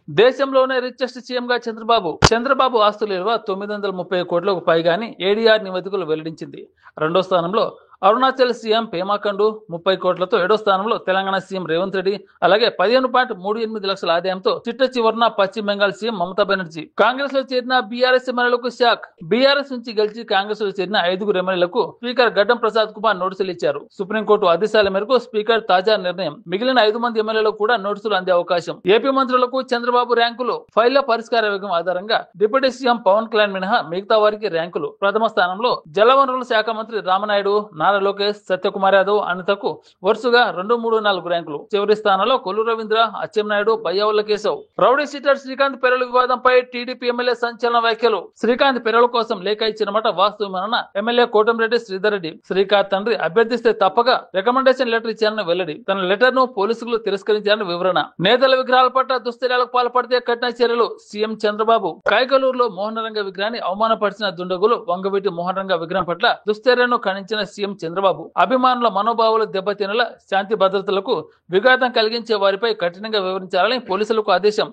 దేశంలోనే రిచెస్ట్ సీఎంగా చంద్రబాబు ఆస్తుల విలువ 930 కోట్లకు పైగాని ఏడీఆర్ నివేదికలు వెల్లడించింది. రెండో స్థానంలో అరుణాచల్ సీఎం పేమా ఖండు 30 కోట్లతో, ఏడో స్థానంలో తెలంగాణ సీఎం రేవంత్ రెడ్డి అలాగే 15.38 లక్షల ఆదాయంతో చిట్ట చివరన పశ్చిమ బెంగాల్ సీఎం మమతా బెనర్జీ. కాంగ్రెస్ లో చేరిన బీఆర్ఎస్ ఎమ్మెల్యేలకు షాక్. బీఆర్ఎస్ నుంచి గెలిచి కాంగ్రెస్ లో చేరిన 5గురు ఎమ్మెల్యేలకు స్పీకర్ గడ్డం ప్రసాద్ కుమార్ నోటీసులు ఇచ్చారు. సుప్రీంకోర్టు ఆదేశాల మేరకు స్పీకర్ తాజా నిర్ణయం. మిగిలిన 5 మంది ఎమ్మెల్యేలకు కూడా నోటీసులు అందే అవకాశం. ఏపీ మంత్రులకు చంద్రబాబు ర్యాంకులు. ఫైళ్ల పరిష్కార వేగం ఆధారంగా డిప్యూటీ సీఎం పవన్ కళ్యాణ్ మినహా మిగతా వారికి ర్యాంకులు. ప్రథమ స్థానంలో జలవనరుల శాఖ మంత్రి రామనాయుడు, నారా లోకేష్, సత్యకుమార్ యాదవ్, అనితకు వరుసగా 2, 3, 4 ర్యాంకులు. చివరి స్థానంలో కొల్లు రవీంద్ర, అచ్చెన్నాయుడు, పయ్యావుల కేశవ్. రౌడీ షీటర్ శ్రీకాంత్ పెరలు వివాదంపై టీడీపీ ఎమ్మెల్యే సంచలన వ్యాఖ్యలు. శ్రీకాంత్ పెరల కోసం లేఖ ఇచ్చినమాట వాస్తవమన్న ఎమ్మెల్యే కోటంరెడ్డి శ్రీధర్ రెడ్డి. శ్రీకాంత్ తండ్రి అభ్యర్థిస్తే తప్పక రికమెండేషన్ లెటర్ ఇచ్చారని వెల్లడి. తన లెటర్ ను పోలీసులు తిరస్కరించారని వివరణ. నేతల విగ్రహాల పట్ల దుశ్చర్యలకు పాల్పడితే కఠిన చర్యలు. సీఎం చంద్రబాబు. కాయకలూరులో మోహన్ రంగ విగ్రహాన్ని అవమానపరిచిన దుండగులు వంగవీటి మోహన్ రంగ విగ్రహం పట్ల దుశ్చర్యను ఖండించిన సీఎం చంద్రబాబు. అభిమానుల మనోభావాలు దెబ్బతినేలా శాంతి భద్రతలకు విఘాతం కలిగించే వారిపై కఠినంగా వివరించాలని పోలీసులకు ఆదేశం.